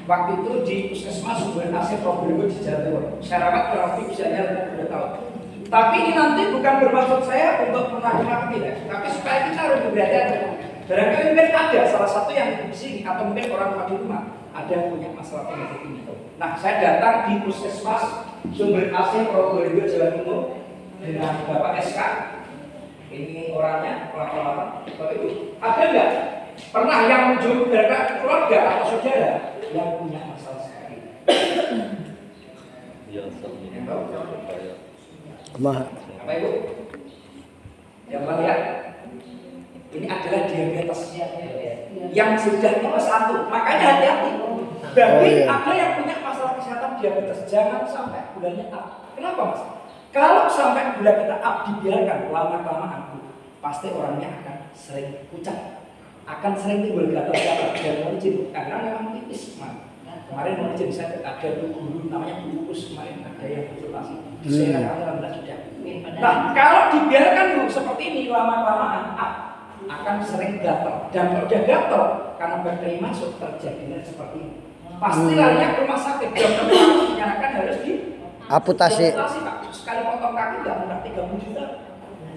waktu itu di Puskesmas Sumber AC Probolinggo di Jawa Timur. Saya rawat kurang lebih usianya 2 tahun. Tapi ini nanti bukan bermaksud saya untuk menakut-nakuti ya, tapi supaya kita harus berhati-hati. Barangkali mungkin ada salah satu yang di sini atau mungkin orang tua di rumah ada yang punya masalah penyakit ini. Nah, saya datang di Puskesmas Sumber AC Probolinggo Jawa Timur dengan Bapak SK. Ini orangnya, pelapor-pelapor. Bapak Ibu, ada nggak pernah yang muncul dari keluarga atau saudara yang punya masalah seperti ini? Yang tahu? Apa Ibu? Yang melihat? Ini adalah diabetes yang sudah tipe 1. Makanya hati-hati. Bagi ada yang punya masalah kesehatan diabetes, jangan sampai gulanya up. Kenapa Mas? Kalau sampai gula kita up dibiarkan lama-kelamaan, pasti orangnya akan sering pucat, akan sering timbul gatal-gatal dan melicin karena memang tipis. Kemarin melicin saya ada guru namanya Bu Kus, kemarin ada yang konsultasi. Saya alhamdulillah sudah. Nah, kalau dibiarkan Bu seperti ini lama-kelamaan up, akan sering gatal, dan kalau udah gatal karena bakteri masuk terjadinya seperti ini. Pasti larinya ke rumah sakit, dokter menyarankan harus amputasi. Pak. Sekali potong kaki nggak murah 30 juta.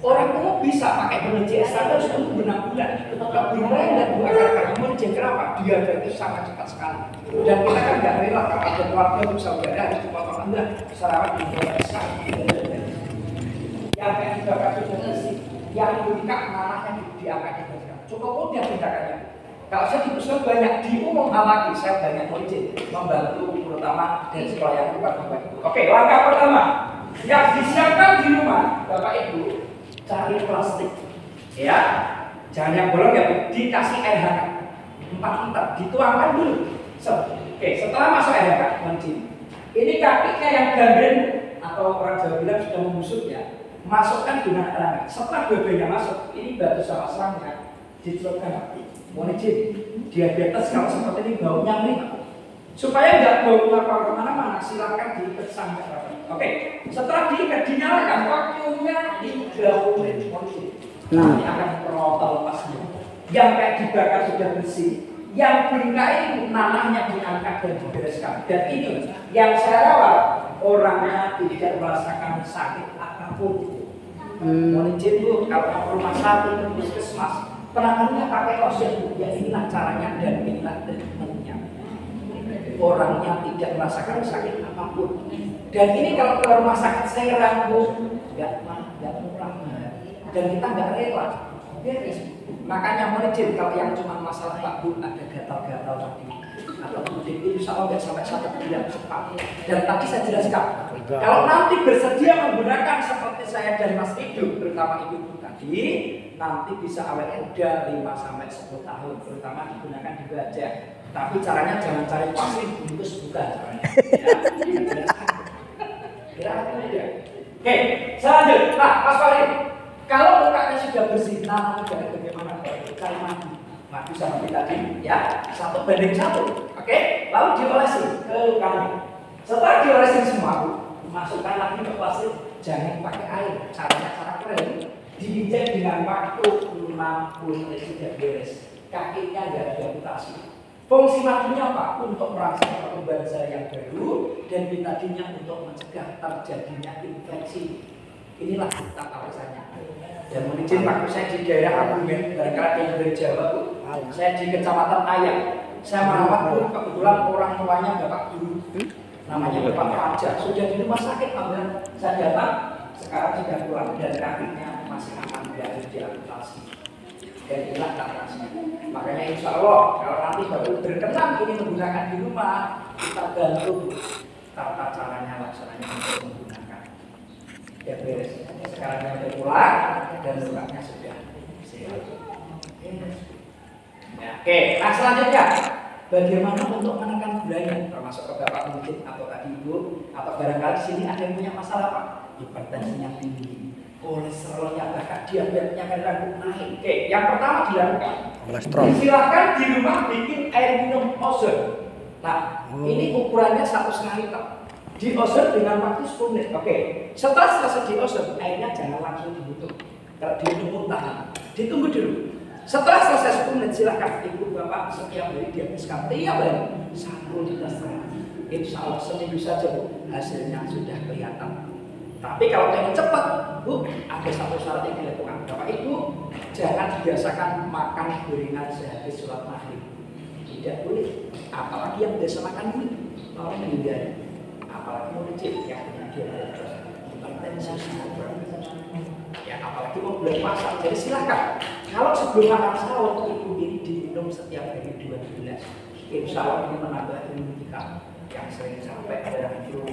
Orang umum bisa pakai BPJS harus tunggu 6 bulan. Kalau beneran dan bukan karena kemudian kenapa? Diabetes sangat cepat sekali. Dan kita kan nggak rela kalau ada keluarga untuk saudara harus dipotong anda sarawat di bawah sekali. Yang kayak juga kasus yang bengkak nanahnya diangkat di bawah. Cukup mudah tindakannya. Kalau saya di pusat banyak diumum lagi, saya banyak izin membantu terutama dari sekolah yang bukan Bapak Ibu. Oke, langkah pertama yang disiapkan di rumah Bapak Ibu, cari plastik, ya, jangan yang bolong ya, Bu. Dikasih air hangat, 4 dituangkan dulu. Oke, setelah masuk air hangat, mencin. Ini kakinya yang gandeng atau orang Jawa bilang sudah membusuk ya, masukkan dengan air hangat. Setelah dua-duanya masuk, ini batu sama serangga dicelupkan. Mohon izin, diabetes kalau seperti ini baunya ngeri. Supaya nggak bau keluar kemana-mana, silakan diikat sampai rapat. Oke, setelah diikat dinyalakan, waktunya 30 menit. Nanti akan terotol lepasnya. Yang kayak dibakar sudah bersih, yang bengkak ini nanahnya diangkat dan dibereskan. Dan ini yang saya rawat, orangnya tidak merasakan sakit apapun. Mohon izin Bu, kalau rumah sakit, puskesmas, penanganannya pakai lotion, ya inilah caranya dan inilah treatmentnya. Orangnya tidak merasakan sakit apapun. Dan ini kalau ke rumah sakit saya rangkul, nggak murah, dan kita nggak rela. Beres. Makanya mohon izin kalau yang cuma masalah Pak Bu ada gatal-gatal tadi atau mudik itu insya Allah nggak sampai 1 bulan cepat. Dan tadi saya jelaskan, kalau nanti bersedia menggunakan seperti saya dan Mas Ibu, terutama Ibu tadi, nanti bisa awalnya udah 5-10 tahun, terutama digunakan di wajah. Tapi caranya jangan cari pasir bungkus, bukan caranya. Ya. Oke, selanjutnya, nah Mas Farid, kalau mukanya sudah bersih, nah dari bagaimana? Cari madu sama kita tadi, ya 1:1. Oke, lalu diolesi ke lukanya. Setelah diolesi semua, masukkan lagi ke pasir, jangan pakai air. Caranya cara keren. Diinjek dengan waktu 60 menit sudah beres. Kakinya nggak ada amputasi. Fungsi madunya apa? Untuk merangsang pertumbuhan sel yang baru dan tadinya untuk mencegah terjadinya infeksi. Inilah tata rasanya. Dan mohon izin waktu saya di daerah Kebumen, barangkali yang dari Jawa, saya di Kecamatan Ayam. Saya merawat kebetulan orang tuanya Bapak Guru, namanya Bapak Fajar. Sudah di rumah sakit, alhamdulillah. Saya datang, sekarang sudah pulang dan kakinya masih akan berada di amputasi. Dan inilah caranya. Makanya insya Allah kalau nanti baru berkenan ini menggunakan di rumah, kita bantu tata caranya laksananya untuk menggunakan. Ya beres. Sekarang yang pulang dan lukanya sudah sehat. Ya, oke. Nah selanjutnya, bagaimana untuk menekan gulanya? Termasuk ke Bapak mungkin atau tadi Ibu atau barangkali di sini ada yang punya masalah Pak, hipertensinya tinggi, kolesterolnya bahkan diabetesnya kadang naik. Oke, yang pertama dilakukan, silahkan di rumah bikin air minum ozon. Nah, ini ukurannya 1,5 liter. Di ozon dengan waktu 10 menit. Oke, setelah selesai di ozon, airnya jangan langsung ditutup. Kalau ditutup tahan, ditunggu dulu. Setelah selesai 10 menit silahkan ibu bapak setiap hari dihabiskan tiap hari 1 liter setengah. Insya Allah seminggu saja Bu, hasilnya sudah kelihatan. Tapi kalau pengen cepat Bu, ada satu syarat yang dilakukan. Bapak Ibu jangan dibiasakan makan gorengan sehabis sholat maghrib. Tidak boleh. Apalagi yang biasa makan ini, mau menghindari. Apalagi mau dicek yang punya diabetes, hipertensi, ya apalagi mau bulan puasa. Jadi silakan. Kalau sebelum makan sahur ibu ini diminum setiap hari 2 gelas. Insya Allah ini menambah imunitas yang sering sampai darah flu,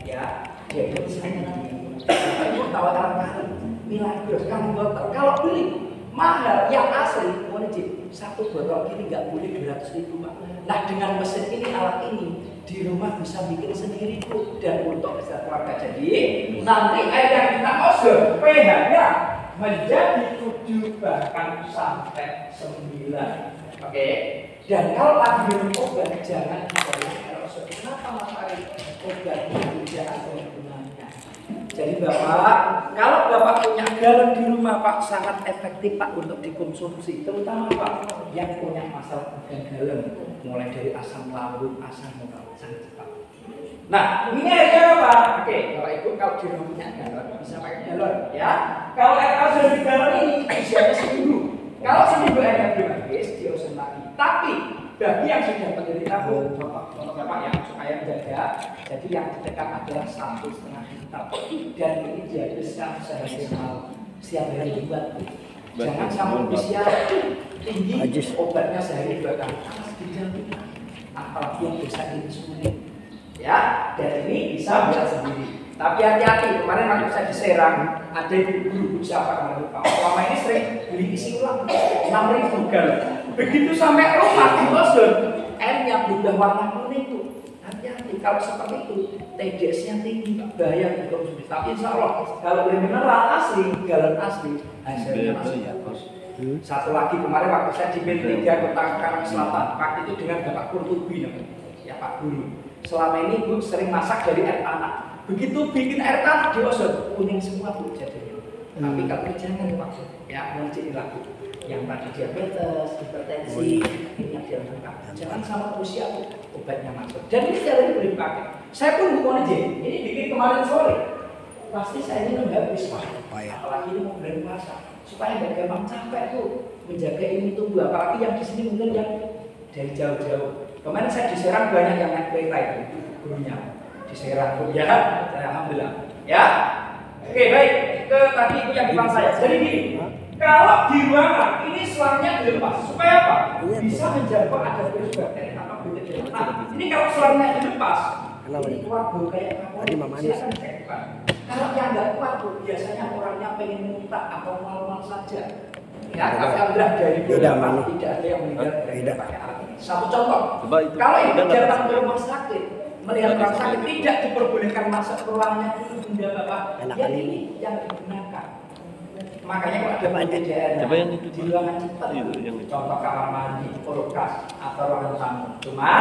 ya diabetes hanya di. Ibu tawaran kali, Milagros kan botol. Kalau beli mahal yang asli, mohon izin, 1 botol ini nggak boleh 200.000 Pak. Nah dengan mesin ini, alat ini di rumah bisa bikin sendiri Bu, dan untuk kesehatan keluarga. Jadi nanti air yang kita osor pH-nya menjadi 7 bahkan sampai 9. Oke. Dan kalau lagi minum obat jangan dibayar air osor. Kenapa Mas Ari? Obat itu tidak ada gunanya. Jadi Bapak, kalau Bapak punya galon di rumah Pak, sangat efektif Pak untuk dikonsumsi. Terutama Pak yang punya masalah galon, mulai dari asam lambung, asam urat, sangat cepat. Nah, ini airnya apa? Oke, Bapak Ibu kalau di rumah punya galon bisa pakai galon, ya. Kalau air osor di galon ini usianya seminggu. Kalau seminggu airnya belum habis, diosen lagi. Tapi bagi yang sudah menderita Bu, Bapak yang supaya menjaga, jadi yang terdekat adalah 1,5 liter. Dan ini dihabiskan sehari malam. Setiap hari dibuat. Jangan sampai usia tinggi, obatnya sehari 2 kali. Apalagi yang bisa insulin. Ya, dan ini bisa buat sendiri. Tapi hati-hati, kemarin waktu saya di Serang, ada ibu-ibu siapa kemarin lupa. Selama ini sering beli isi ulang 6.000 galon. Begitu sampai rumah di Boston, airnya berubah warna kuning tuh. Hati-hati, kalau seperti itu TDS-nya tinggi, bahaya dikonsumsi. Tapi insya Allah, kalau beli mineral asli, galon asli, hasilnya masih bagus. Satu lagi kemarin waktu saya di Mil 3 Kota Karang Selatan, Pak itu dengan Bapak Kurtubi namanya, ya Pak Guru. Selama ini Bu sering masak dari air tanah. Begitu bikin air tanah diosor, kuning semua Bu jadinya. Tapi kalau jangan maksud, ya mungkin laku. Yang tadi diabetes, hipertensi, ini yang dilakukan. Jangan sama usia Bu, obatnya masuk. Dan ini cara boleh dipakai. Saya pun bukan aja, ini bikin kemarin sore. Pasti saya ini habis Pak. Apalagi ini mau bulan puasa. Supaya nggak gampang capek tuh menjaga ini tubuh. Apalagi yang di sini mungkin yang dari jauh-jauh. Kemarin saya di Serang banyak yang naik kereta itu gurunya di Serang ya, alhamdulillah. Ya, oke baik. Ke tadi itu yang bilang saya. Jadi gini, kalau di ruangan ini selangnya dilepas supaya apa? Bisa menjaga ada virus bakteri atau bakteri. Nah, ini kalau selangnya dilepas, ini kuat Bu kayak apa? Silakan cek. Kalau yang nggak kuat Bu, biasanya orangnya pengen muntah atau mal-mal saja. Ya, alhamdulillah dari beberapa tidak ada yang meninggal dari pakai alat. Satu contoh, kalau ibu datang ke rumah sakit, melihat orang sakit tidak diperbolehkan masuk ke ruangannya itu bunda Bapak, ya ini yang digunakan. Makanya kalau ada penyediaan di ruangan cepat, contoh kamar mandi, kulkas atau ruangan tamu. Cuma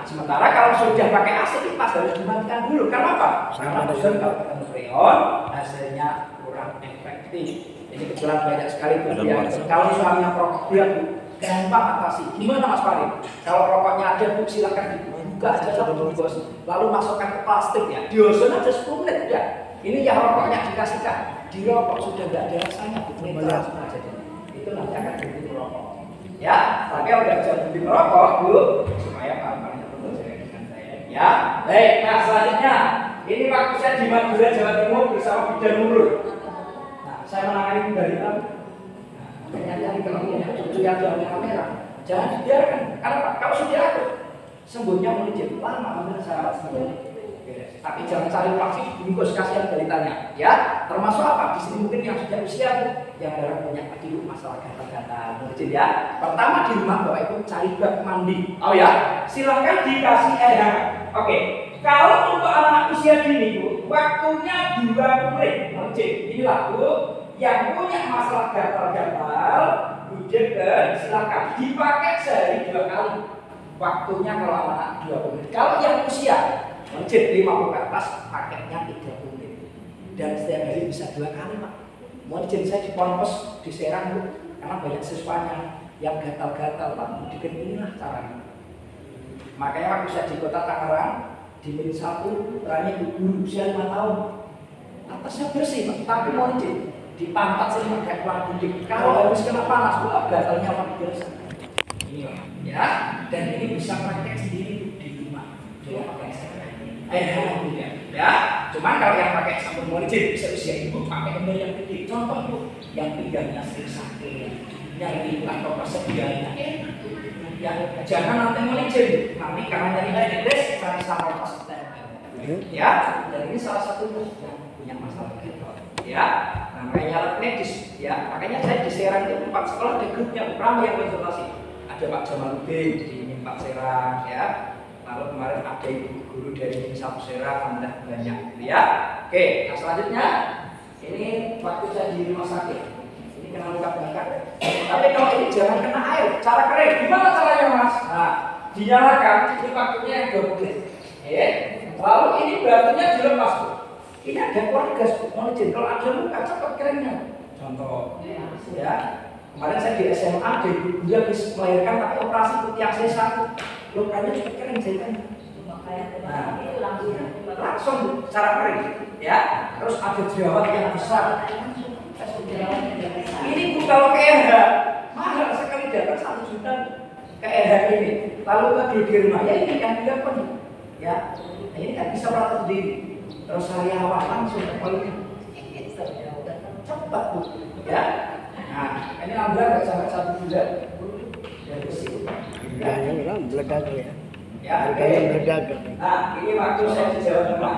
sementara kalau sudah pakai AC kipas harus dimatikan dulu. Karena apa? Karena bosan kalau ketemu freon hasilnya kurang efektif. Ini kebetulan banyak sekali kemudian. Kalau suaminya perokok bilang gampang atasi. Gimana Mas Farid? Kalau rokoknya ada Bu silakan dibuka aja satu bungkus, lalu masukkan ke plastik ya. Diosen aja 10 menit udah. Ini yang rokoknya dikasihkan. Di rokok sudah nggak ada rasanya, netral semua jadi. Itu nanti akan berhenti merokok. Ya, tapi udah bisa berhenti merokok Bu, supaya paham-pahamnya perlu jaga dengan saya. Ya, baik. Nah selanjutnya, ini waktu saya di Madura Jawa Timur bersama Bidan Nurul. Nah, saya menangani dari tamu. Ternyata di kelompoknya cucu yang di kamera, jangan dibiarkan. Karena Pak, kalau sudah aku sembuhnya mungkin lama ambil syarat sembuh. Tapi jangan cari vaksin bungkus kasihan balitanya, ya. Termasuk apa? Di sini mungkin yang sudah usia yang barang punya dulu masalah gatal-gatal, mungkin ya. Pertama di rumah Bapak Ibu cari bak mandi. Oh ya, silakan dikasih air hangat. Oke. Kalau untuk anak usia dini Bu, waktunya 2 menit. Mungkin inilah Bu. Yang punya masalah gatal-gatal, budget silakan dipakai sehari 2 kali. Waktunya kalau anak 20 menit. Kalau yang usia masjid 50 ke atas, paketnya 30 menit. Dan setiap hari bisa 2 kali Pak. Masjid saya di Ponpes di Serang Bu, Karena banyak siswanya yang gatal-gatal, Pak, bikin inilah caranya. Makanya waktu saya di kota Tangerang, di Min 1, terakhir guru usia 5 tahun. Atasnya bersih, Pak, tapi mau di pantat sini kayak kurang bundik. Kalau habis kena panas, gatalnya luar biasa. Ini ya, dan ini bisa praktek sendiri di rumah. Coba pakai ya. Cuman kalau yang pakai sabun molicin bisa usia ibu pakai ember yang gede. Contoh Bu, yang pinggangnya sering sakit, yang di atau persediaannya ya jangan nanti molicin, nanti karena dari medis cari sama pasien. Ya, dan ini salah satu yang punya masalah ya. Namanya alat medis ya. Makanya saya di Serang itu 4 sekolah ada grupnya berapa yang konsultasi. Ada Pak Jamaluddin di Pak Serang ya. Lalu kemarin ada ibu guru dari Satu Serang, alhamdulillah banyak ya. Oke, nah selanjutnya ini waktu saya di rumah sakit. Ini kena luka bakar. Tapi kalau ini jangan kena air, cara kering. Gimana caranya Mas? Nah, dinyalakan ini waktunya yang 2 menit. Ya. Lalu ini batunya dilepas. Ini ada kurang gas, mohon izin. Kalau ada luka cepat keringnya. Contoh ya. Kemarin saya di SMA, dia habis melahirkan tapi operasi ketiak sesar. Lukanya cukup kering jahitannya. Nah, langsung cara kering ya. Terus ada jerawat yang besar. Ini Bu kalau ke RH mahal sekali, dapat 1 juta ke RH ini. Lalu ke Gloderma ya ini yang dilakukan ya. Nah, ini kan bisa merawat sendiri. Terus sariawan langsung ke politik. Cepat Bu ya. Nah, ini alhamdulillah nggak sampai 1 bulan. Dan bersih. Harganya memang meledak ya. Harganya meledak. Nah, ini waktu saya di Jawa Tengah.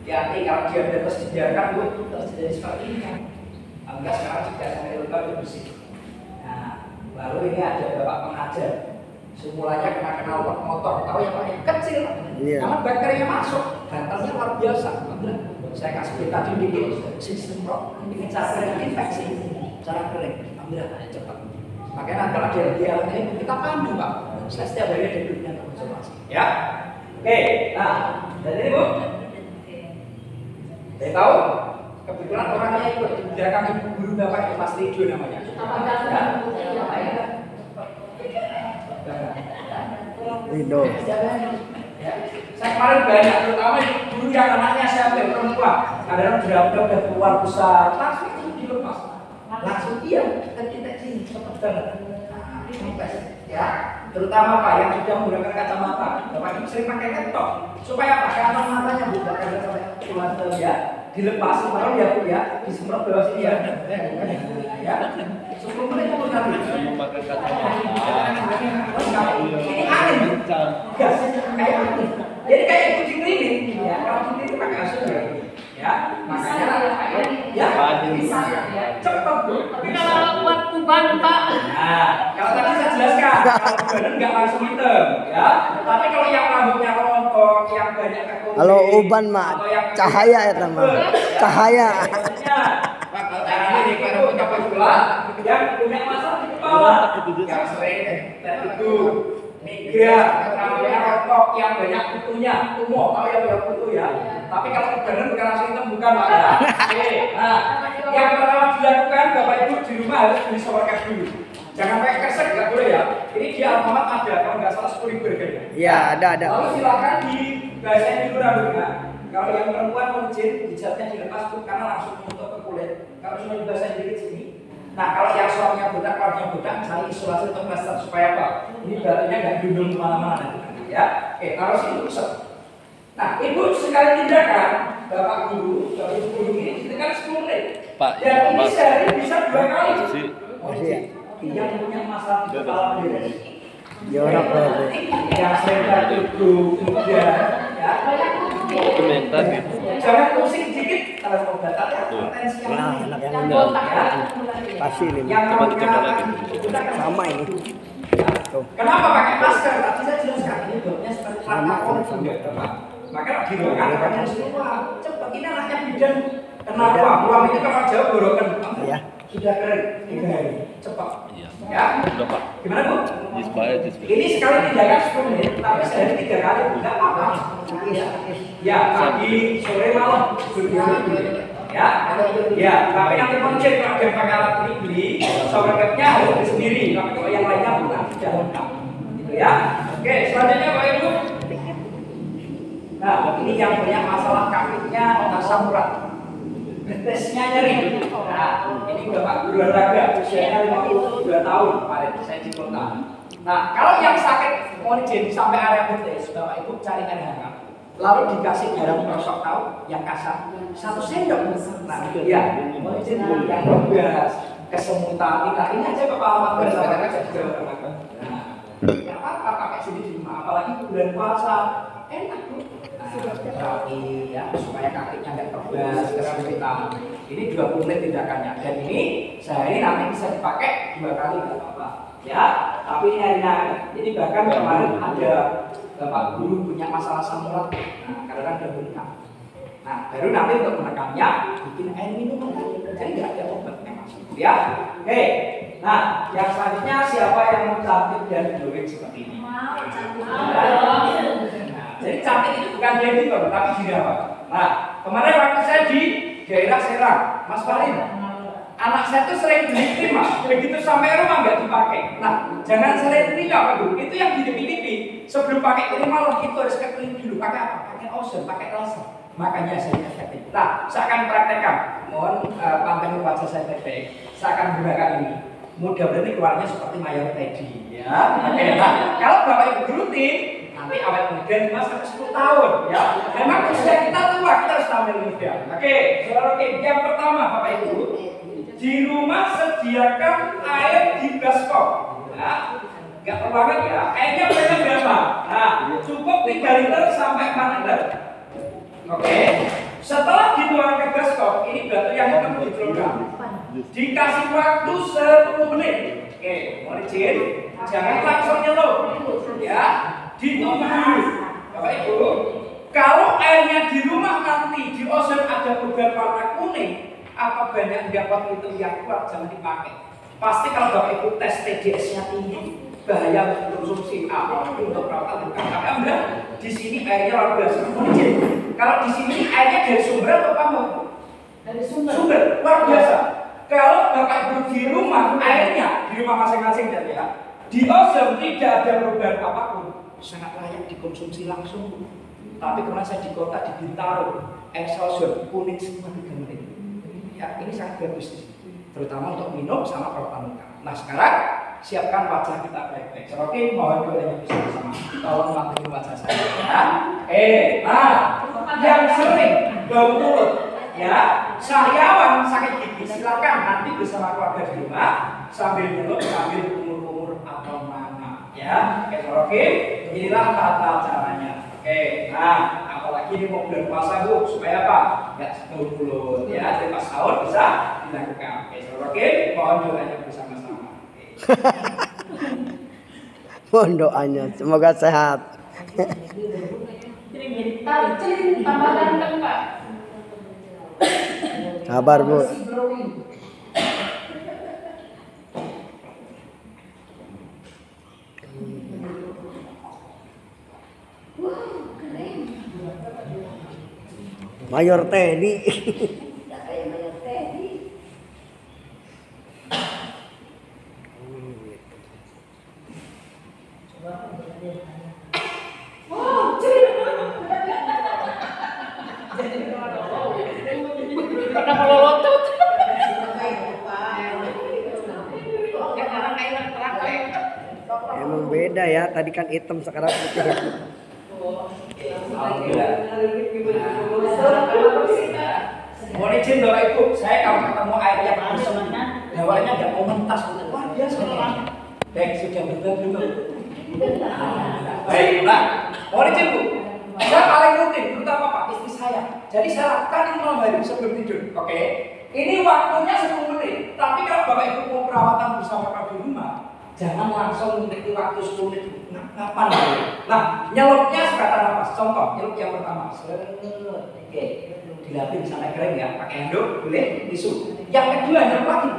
Hati-hati kalau dia bebas disediakan, Bu, terus jadi seperti ini kan. Alhamdulillah sekarang sudah sampai luka bersih. Nah, lalu ini ada bapak pengajar. Semulanya kena motor, tahu yang pakai kecil, karena bakterinya masuk, gatalnya luar biasa. Alhamdulillah, saya kasih kita dikit sistem rock, ini cara kering infeksi, cara kering. Alhamdulillah cepat. Makanya nanti kalau ada dia ini kita pandu Pak. Saya setiap hari ada grupnya konsultasi. Ya, oke. Nah, dari ini Bu, saya tahu kebetulan orangnya ikut di belakang ibu guru bapak Mas Rido namanya. Ya. Rido. Ya. Saya kemarin banyak, terutama guru yang anaknya siapa yang perempuan. Kadang-kadang jerawatnya udah keluar besar, langsung itu dilepas. Langsung iya, kita sini cepat banget. Ya, terutama Pak yang sudah menggunakan kacamata, Bapak Ibu sering pakai laptop supaya pakai matanya bukan karena sampai keluar ya, dilepas baru ya Bu ya, disemprot bawah sini ya. Ya, 10 menit itu nanti. Memakai kacamata. Ini angin, gas kayak angin. Jadi kayak uji klinik, ya. Kalau uji klinik pakai asyik ya, makanya ya bisa cepat Bu. Tapi kalau buat uban Pak. Nah, kalau tadi saya jelaskan, kalau badan nggak langsung hitam, ya. Tapi kalau yang rambutnya rontok, yang banyak kekurangan, Kalau uban mah cahaya ya teman, cahaya. Kalau tadi ini kalau punya pula, yang punya masalah di kepala, yang sering itu migra, rambutnya rontok, yang banyak kutunya, tumor, tahu yang banyak kutu ya. Tapi kalau badan bukan langsung hitam, bukan Pak ya. Oke, nah, yang pertama dilakukan Bapak Ibu di rumah harus beli showercap dulu. Jangan pakai kresek, nggak boleh ya. Ini di Alfamart ada, kalau nggak salah 10.000 harganya. Iya, ada. Lalu silakan di bahasain dulu rambutnya. Kalau yang perempuan urgent, hijabnya dilepas Bu, karena langsung menutup ke kulit. Kalau cuma dibahasain dikit sini. Nah, kalau yang suaminya budak, kalau yang budak, misalnya isolasi atau plaster supaya apa? Ini batunya nggak dundung kemana-mana nanti ya. Oke, taruh sini pusat. Nah, Ibu sekali tindakan, Bapak Guru, Bapak Ibu Guru ini kan 10 menit. Pak, dan ini Mas. sehari bisa 2 kali. Masih ya? Yang punya masalah di kepala beres. Jorok berarti. Yang sering duduk, muda, ya. Komentar gitu. Jangan pusing dikit kalau mau batal ya. Potensi yang Nah, ini. enak yang Yang ini. botak Ya. Pasti ini. Yang Coba namanya dicoba lagi. Sama ini. Tuh. Kenapa pakai masker? Tadi saya jelaskan ini bentuknya seperti Sama, lakon sama. juga. Maka di ruangan harus keluar. Cepat ini anaknya bidan. Kenapa? Ruang itu kalau jauh borokan. Iya. Sudah kering. 3 hari. Cepat. Iya. Ya. Udah Pak. Gimana Bu? Display. Ini sekali tindakan 10 menit, tapi sehari 3 kali. Enggak apa-apa. Ya, pagi, sore, malam. Ya, ya. Tapi nanti mungkin kalau ada pakai alat beli, shower capnya harus beli sendiri. Tapi kalau yang lainnya bukan tidak lengkap. Gitu ya. Oke, selanjutnya Bapak Ibu. Nah, ini yang banyak masalah kakinya asam urat. Getesnya nyeri. Nah, ini Bapak guru olahraga usianya 52 tahun kemarin saya di kota. Nah, kalau yang sakit origin sampai area getes, Bapak Ibu cari air hangat. Lalu dikasih garam rosok tahu yang kasar 1 sendok. Nah, iya, origin yang bebas, kesemutan, ini aja Bapak alamat berdasarkan juga. Nah, nggak apa-apa pakai sini di rumah, apalagi bulan puasa enak tuh. Terapi ya supaya kakinya nggak kebas, kesulitan. Ini 20 menit tindakannya. Dan ini sehari nanti bisa dipakai 2 kali nggak apa-apa. Ya, tapi ini hari ini bahkan kemarin ada Bapak guru punya masalah asam urat. Nah, karena ada bengkak. Nah, baru nanti untuk menekannya bikin air minum. Jadi nggak ada obatnya masuk. Ya, oke. Nah, yang selanjutnya siapa yang cantik dan glowing seperti ini? Jadi cantik itu bukan editor, tapi dirawat. Nah, kemarin waktu saya di daerah Serang, Mas Farin, anak saya tuh sering beli krim, Mas. Begitu sampai rumah nggak dipakai. Nah, jangan sering beli apa dulu. Itu yang di TV. Sebelum pakai krim malam itu harus ke klinik dulu. Pakai apa? Pakai ozon, pakai laser. Makanya saya efektif. Nah, saya akan praktekkan. Mohon pantengin wajah saya baik-baik. Saya akan gunakan ini. Mudah-mudahan keluarnya seperti mayor tadi. Ya. Oke. Nah, kalau Bapak Ibu rutin, nanti awet muda 5 sampai 10 tahun ya. Memang usia kita tua, kita harus tampil muda. Oke, saudara, oke. Yang pertama Bapak Ibu, di rumah sediakan air di baskom. Ya. Enggak perlu banget ya. Airnya banyak berapa? Nah, cukup 3 liter sampai 4 liter. Oke. Setelah dituang ke baskom, ini batu yang hitam dituangkan. Dikasih waktu 10 menit. Oke, mohon izin, jangan langsung nyelup. Ya. Ditunggu dulu, Bapak Ibu. Kalau airnya di rumah nanti di ozon ada perubahan warna kuning, apa banyak dapat itu yang kuat jangan dipakai. Pasti kalau Bapak Ibu tes TDS-nya tinggi, bahaya untuk konsumsi apapun untuk perawatan luka. Alhamdulillah di sini airnya luar biasa. Mungkin kalau di sini airnya dari sumber atau apa? Dari sumber luar biasa. Kalau Bapak Ibu di rumah airnya di rumah masing-masing ya, di ozon tidak ada perubahan apapun. Sangat layak dikonsumsi langsung. Tapi karena saya di kota di Bintaro, air ozon kuning semua 3 menit. Ya, ini sangat bagus, terutama untuk minum sama perawatan muka. Nah, sekarang siapkan wajah kita baik-baik. Oke, mohon doanya bisa bersama. Tolong mantengin wajah saya. Ya. Nah, yang sering bau mulut, ya, sariawan sakit gigi, silakan nanti bersama keluarga di rumah sambil minum, sambil kumur-kumur atau mana. Ya, oke. Inilah tata caranya. Oke, nah, apalagi ini mau bulan puasa Bu, supaya apa? Nggak bau mulut, ya. Jadi pas sahur bisa dilakukan. Oke, mohon doanya bersama-sama. Mohon doanya, semoga sehat. Tambah ganteng Pak. Sabar Bu. Mayor Teddy. Pernah melolotot. Emang beda ya, tadi kan hitam sekarang putih. Mohon izin Bapak Ibu, saya kalau ketemu air yang bersih, bawahnya nggak mau mentas, wah biasa. Baik, sudah betul belum? Baik, nah, mohon izin Bu, saya paling rutin, terutama Pak istri saya. Jadi saya lakukan ini malam hari sebelum tidur, oke? Ini waktunya 10 menit. Tapi kalau Bapak Ibu mau perawatan bersama di rumah, jangan langsung mengikuti waktu 10 menit. Kapan? Nah, nyelupnya sebatas nafas. Contoh, nyelup yang pertama. Oke, dilapin sampai kering ya. Pakai handuk, boleh tisu. Yang kedua nyelup lagi.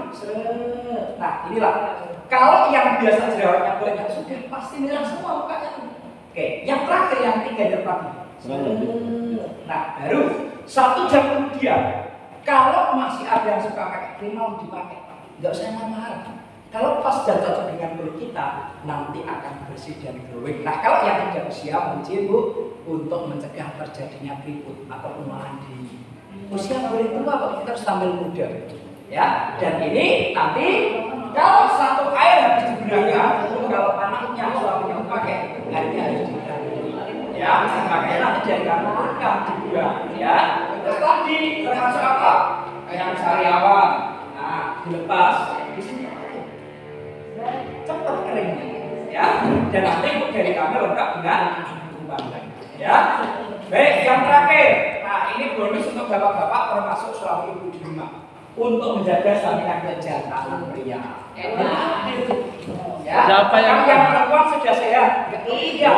Nah, inilah. Kalau yang biasa jerawatnya banyak sudah pasti merah semua mukanya. Oke, yang terakhir yang 3 nyelup lagi. Nah, baru 1 jam kemudian, Kalau masih ada yang suka pakai krim mau dipakai, nggak usah marah-marah. Kalau pas sudah cocok dengan kulit kita, nanti akan bersih dan glowing. Nah, kalau yang tidak usia mungkin Bu, untuk mencegah terjadinya keriput ataupun malahan di usia boleh tua kok, kita harus tampil muda. Ya, dan ini nanti kalau satu air habis digunakan, kalau anaknya suaminya pakai, airnya harus digunakan. Ya, makanya nanti dari kamu akan dibuang. Ya, terus tadi termasuk apa? Kayak sariawan. Nah, dilepas di sini. Cepat keringnya, ya. Dan nanti dari kami lengkap dengan tumbangan, ya. Baik, yang terakhir. Nah, ini bonus untuk bapak-bapak termasuk suami ibu di rumah untuk menjaga stamina kejantanan pria. Ya. Siapa yang perempuan sudah sehat? Iya.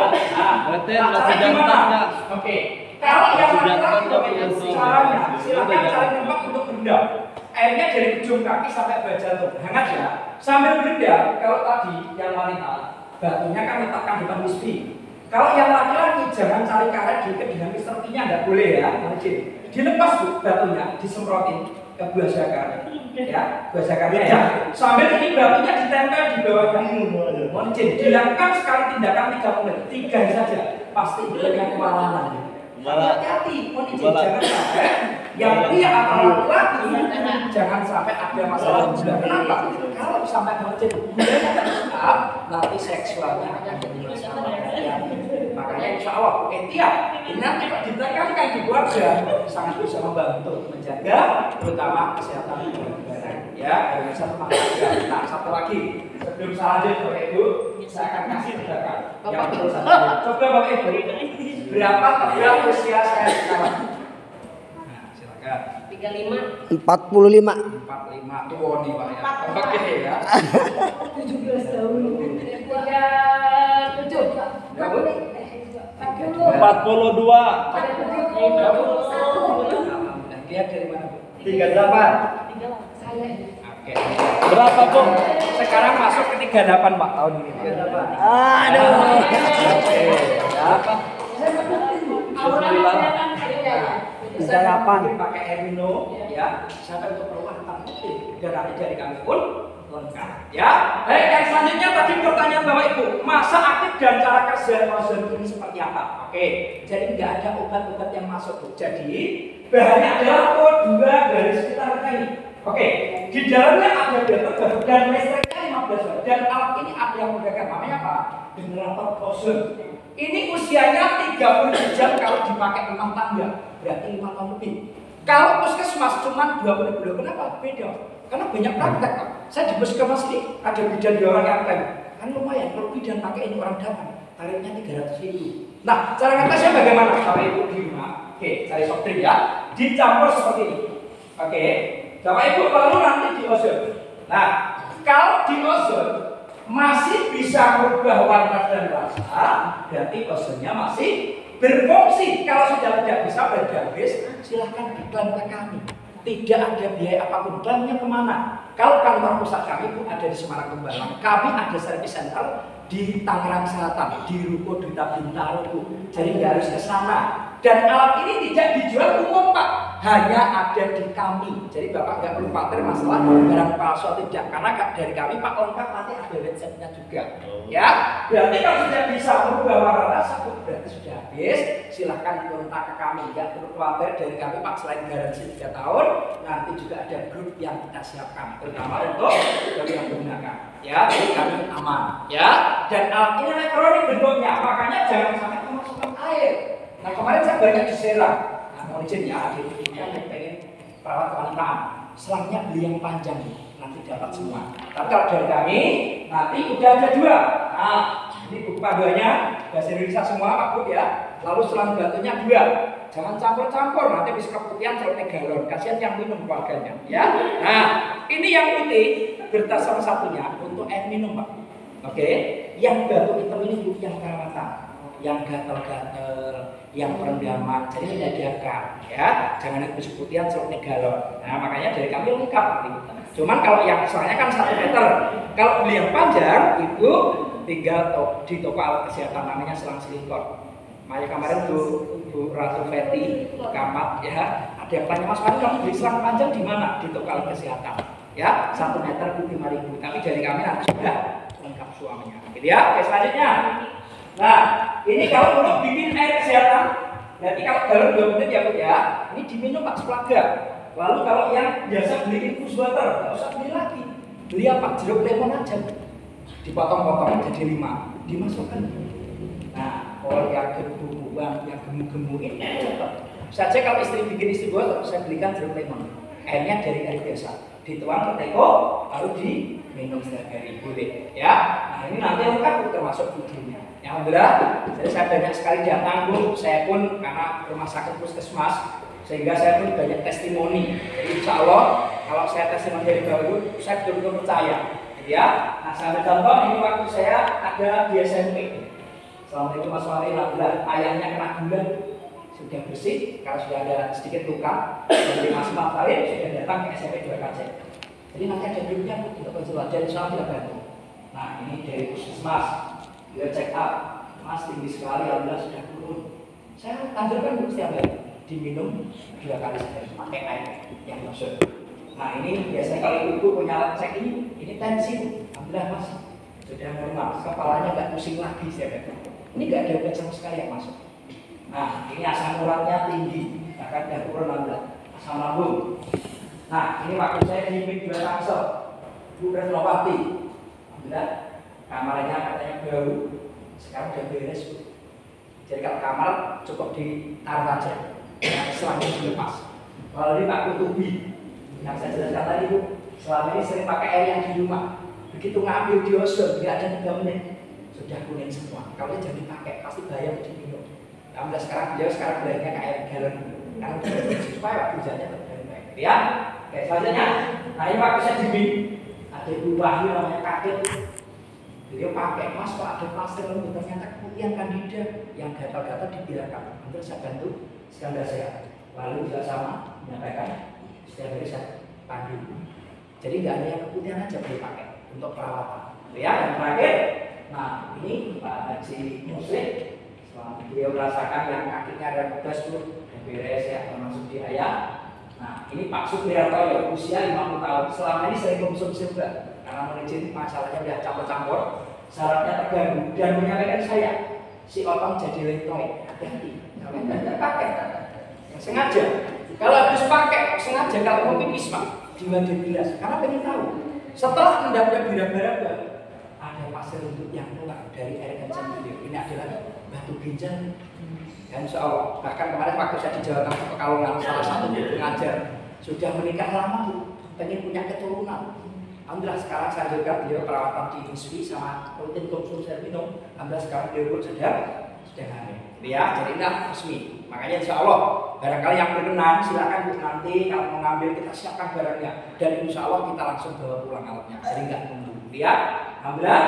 Berarti masih jantan. Oke. Kalau yang laki-laki caranya, silakan cari tempat untuk berendam. Airnya dari ujung kaki sampai bawah jantung, hangat ya. Sambil berendam, kalau tadi yang wanita, batunya kan letakkan depan wispi. Kalau yang laki-laki jangan cari karet diikat dengan serpinya, nggak boleh ya, wajib. Dilepas Bu, batunya disemprotin ke buah zakar, ya, buah zakarnya ya. Sambil ini batunya ditempel di bawahnya. Mohon izin, dilakukan sekali tindakan 3 menit, 3 saja, pasti dengan kewalahan. Hati-hati, mohon izin, jangan sampai yang pria atau laki-laki jangan sampai ada masalah gula. Kenapa? Kalau sampai berjadi gulanya tak sedap, nanti seksualnya akan jadi masalah. Makanya insya Allah tiap ini nanti ditekankan di keluarga sangat bisa membantu menjaga terutama kesehatan negara. Ya, dengan satu makna. Nah, satu lagi sebelum saya lanjut Bapak Ibu, saya akan kasih tindakan yang perlu saya. Coba Bapak Ibu, berapa tebal usia saya sekarang? Nah, silakan. 35. 45. 45 tua nih Pak ya. Oke ya. 17 tahun. 37. 42. Ada 71. Alhamdulillah. Dia dari mana Bu? 38. Saya. Oke. Berapa Bu? Sekarang masuk ke 38 Pak tahun ini. 38. Aduh. Oke. Ya. Awalnya 38. Pakai air minum ya. Sampai untuk perubahan hitam putih. Dan nanti dari kami pun lengkap. Ya. Baik, yang selanjutnya tadi pertanyaan Bapak Ibu, masa aktif dan cara kerja ozon ini seperti apa? Oke. Jadi nggak ada obat-obat yang masuk Bu. Jadi bahannya adalah O2 dari sekitar kita ini. Oke, di dalamnya ada baterai dan listriknya 15 watt. Dan alat ini ada yang menggunakan namanya apa? Generator ozon. Ini usianya 30 jam kalau dipakai rumah tangga, berarti 5 tahun lebih. Kalau puskesmas cuma 20 bulan, kenapa? Beda. Karena banyak praktek Pak. Saya di puskesmas ini ada bidan 2 orang yang lain. Kan lumayan, kalau bidan pakai ini orang dapat, tarifnya 300.000. Nah, cara ngetesnya bagaimana? Bapak Ibu di rumah, oke, cari soft drink ya, dicampur seperti ini. Oke, Bapak Ibu lalu nanti di ozon. Nah, kalau di ozon masih bisa merubah warna dan rasa, berarti ozonnya masih berfungsi. Kalau sudah tidak bisa berarti habis, silahkan diklaim ke kami. Tidak ada biaya apapun. Klaimnya kemana? Kalau kantor pusat kami Bu ada di Semarang Kembangan, kami ada service center di Tangerang Selatan, di Ruko Duta Bintaro Bu. Jadi nggak harus ke sana. Dan alat ini tidak dijual umum Pak, hanya ada di kami. Jadi Bapak nggak perlu khawatir masalah barang palsu atau tidak, karena dari kami Pak lengkap nanti ada resepnya juga. Ya, berarti kalau sudah bisa merubah warna rasa berarti sudah habis. Silahkan kontak ke kami. Nggak perlu khawatir dari kami Pak, selain garansi 3 tahun, nanti juga ada grup yang kita siapkan, terutama untuk bagi yang menggunakan. Ya, jadi kami aman. Ya, dan alat ini elektronik bentuknya, makanya jangan sampai kemasukan air. Nah kemarin saya banyak diserang. Nah mohon izin ya, adik yang pengen perawat kewanitaan, selangnya beli yang panjang, nanti dapat semua. Tapi kalau dari kami, nanti udah ada 2. Nah ini buku panduannya bahasa Indonesia semua Pak Bu ya. Lalu selang batunya 2. Jangan campur-campur, nanti bisa keputihan celupnya galon. Kasihan yang minum keluarganya. Ya. Nah ini yang putih kertas salah satunya untuk air minum Pak. Oke. Yang batu hitam ini Bu yang perawatan, yang gatal-gatal, yang perendaman, jadi menyediakan ya, jangan habis putihan celupnya galon. Nah makanya dari kami lengkap. Cuman kalau yang soalnya kan 1 meter, kalau beli yang panjang itu tinggal di toko alat kesehatan namanya selang silikon. Makanya kemarin Bu Ratu Feti Kamat ya, ada Ada yang tanya, Mas Fani, kamu beli selang panjang di mana? Di Tokal Kesehatan. Ya, 1 meter itu 5.000. Tapi dari kami nanti sudah lengkap suaminya. Gitu ya. Oke, selanjutnya. Nah, ini kalau belum bikin air kesehatan, berarti kalau dalam 2 menit ya Bu ya, ini diminum Pak seplaga. Lalu kalau yang biasa beli infus water, nggak usah beli lagi. Beli apa? Jeruk lemon aja. Dipotong-potong jadi 5, dimasukkan. Nah, kalau yang gemuk-gemukan, yang gemuk-gemuk ini cepat. Saja kalau istri bikin istri water, saya belikan jeruk lemon. Airnya dari air biasa. Dituang ke teko, lalu diminum setiap hari. Boleh, ya. Nah, ini nanti lengkap termasuk videonya. Ya, alhamdulillah. Jadi saya banyak sekali datang, Bu. Saya pun karena rumah sakit puskesmas, sehingga saya pun banyak testimoni. Jadi insya Allah kalau saya testimoni dari baru, saya betul-betul percaya. Gitu ya. Nah, sampai contoh ini waktu saya ada di SMP. Assalamualaikum Mas Wali, alhamdulillah ayahnya kena gula sudah bersih, kalau sudah ada sedikit luka dari Mas Farid sudah datang ke SMP 2 KJ. Jadi nanti ada grupnya untuk konsultasi dan insya Allah kita bantu. Nah, ini dari puskesmas, dia check up, Mas tinggi sekali, alhamdulillah sudah turun. Saya anjurkan Bu setiap hari diminum 2 kali sehari pakai air yang masuk. Nah, ini biasanya kalau ibu punya alat cek ini tensi, alhamdulillah Mas sudah normal, kepalanya nggak pusing lagi saya kata. Ini nggak ada obat sama sekali yang masuk. Nah, ini asam uratnya tinggi, bahkan sudah turun alhamdulillah, asam lambung. Nah, ini waktu saya di MIG 2 Tangsel, Bu Retnowati, alhamdulillah kamarnya katanya bau, sekarang udah beres Bu. Jadi kalau kamar cukup ditaruh aja, selanjutnya dilepas. Kalau ini Pak Kutubi, yang saya jelaskan tadi Bu, selama ini sering pakai air yang di rumah. Begitu ngambil di osdol, tidak ada 3 menit sudah kuning semua. Kalau jadi pakai pasti bahaya diminum. Alhamdulillah sekarang belajarnya ke air galon. Karena supaya waktu hujannya lebih baik. Ya, oke selanjutnya. Nah ini waktu saya di ada Ibu Wahyu namanya kaget. Beliau pakai Mas Pak ada plaster rambut ternyata kemutian kandida yang gatal-gatal dibiarkan. Nanti saya bantu skandal saya. Lalu juga sama menyampaikan setiap hari saya pandu. Jadi nggak ada yang kemutian aja boleh pakai untuk perawatan. Ya, yang terakhir, nah ini Pak Haji Muslim, beliau merasakan yang kakinya ada bekas tuh, beres ya, termasuk di ayah. Nah, ini Pak Supriarto ya, usia 50 tahun, selama ini sering konsumsi juga, karena menizin masalahnya udah campur-campur, syaratnya terganggu dan menyampaikan saya, si otong jadi letoy, hati-hati, kalian tidak pakai, sengaja. Kalau habis pakai, sengaja kalau mau pipis Pak, dibilas, karena pengen tahu. Setelah mendapat bira-bara ada pasir untuk yang keluar dari air kencing beliau. Ini adalah batu ginjal. Dan insya Allah, bahkan kemarin waktu saya di Jawa Tengah Pekalongan, salah satu pengajar sudah menikah lama Bu, pengen punya keturunan. Alhamdulillah sekarang saya juga beliau perawatan di Huswi sama rutin konsumsi air minum. Alhamdulillah sekarang beliau pun sudah hamil. Ya, jadi nah resmi. Makanya insya Allah barangkali yang berkenan silakan Bu nanti kalau mau ngambil kita siapkan barangnya dan insya Allah kita langsung bawa pulang alatnya. Jadi nggak tunggu. Ya, alhamdulillah.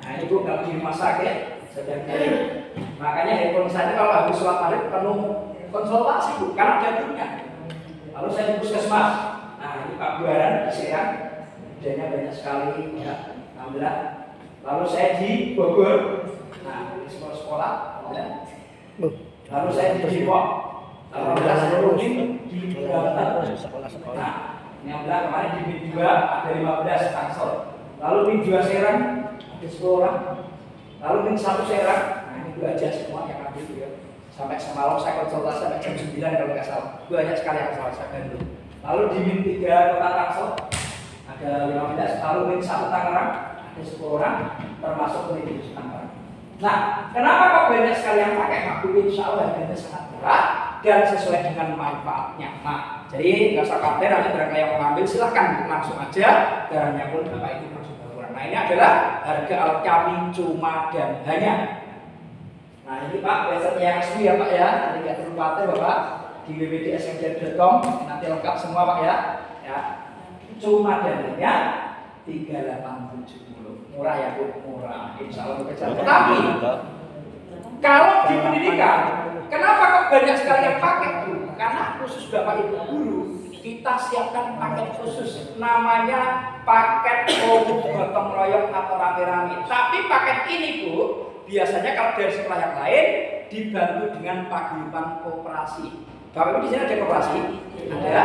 Nah ini Bu kalau di rumah sakit sedang kirim. Makanya handphone saya kalau habis sholat maghrib penuh konsultasi Bu karena ada grupnya. Lalu saya di puskesmas. Nah ini Pak Buaran di Serang, idenya banyak sekali. Ya, alhamdulillah. Lalu saya di Bogor. Nah di sekolah-sekolah. Ya. Lalu saya di Depok, alhamdulillah saya rutin di Jakarta. Nah, ini alhamdulillah kemarin di MIG 2 ada 15 Tangsel. Lalu MIG 2 Serang ada 10 orang. Lalu MIG 1 Serang, nah ini 2 aja semua yang ambil ya. Sampai semalam saya konsultasi sampai jam 9 kalau nggak salah. Banyak sekali yang salah saya bantu. Lalu di MIG 3 Kota Tangsel ada 15. Lalu MIG 1 Tangerang ada 10 orang, termasuk MIG Tangerang. Nah, kenapa kok banyak sekali yang pakai Pak? Insya Allah harganya sangat murah dan sesuai dengan manfaatnya. Nah, jadi nggak usah khawatir, nanti barangkali yang mengambil silahkan langsung aja. Barangnya pun Bapak Ibu langsung bawa. Nah, ini adalah harga alat kami cuma dan hanya. Nah, ini Pak website yang resmi ya Pak ya. Nanti nggak perlu khawatir Bapak di www.smj.com nanti lengkap semua Pak ya. Ya, cuma dan hanya 3870. Murah ya Bu, murah. Insya Allah bekerja. Tapi kalau di pendidikan, kenapa kok banyak sekali yang pakai Bu? Karena khusus Bapak Ibu guru, kita siapkan paket khusus, namanya paket gotong royong atau rame-rame. Tapi paket ini Bu, biasanya kalau dari sekolah yang lain dibantu dengan paguyuban koperasi. Bapak Ibu di sini ada koperasi? Ada.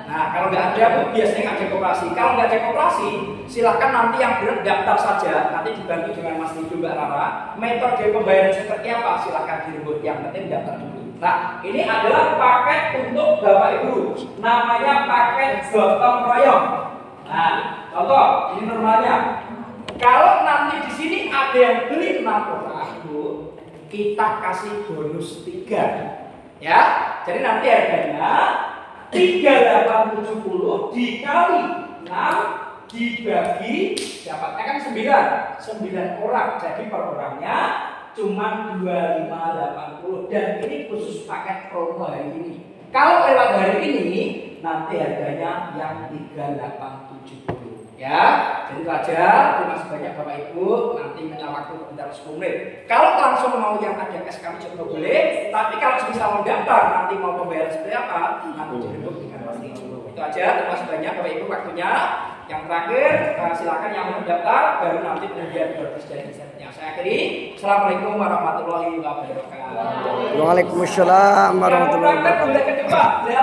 Nah, kalau nggak ada, Bu, biasanya nggak ada koperasi. Kalau nggak ada koperasi, silakan nanti yang benar daftar saja. Nanti dibantu dengan Mas Nijo, Mbak Rara. Metode pembayaran seperti apa? Silakan diribut. Yang penting daftar dulu. Nah, ini adalah paket untuk Bapak Ibu. Namanya paket gotong royong. Nah, contoh ini normalnya. Kalau nanti di sini ada yang beli 6 orang, Bu, kita kasih bonus 3. Ya, jadi nanti harganya 3870 dikali 6 dibagi dapatnya kan 9 orang, jadi per orangnya cuma 2580 dan ini khusus paket promo hari ini. Kalau lewat hari ini nanti harganya yang 3870 ya. Jadi itu aja. Terima kasih banyak Bapak Ibu. Nanti minta waktu sekitar 10 menit. Kalau langsung mau yang ada SKM juga boleh. Tapi kalau bisa mau daftar nanti mau pembayaran seperti apa nanti duduk dengan pasti. Itu aja. Terima kasih banyak Bapak Ibu waktunya. Yang terakhir silakan yang mau daftar baru nanti kemudian berpersetujuan setnya. Saya akhiri. Assalamualaikum warahmatullahi wabarakatuh. Waalaikumsalam warahmatullahi wabarakatuh.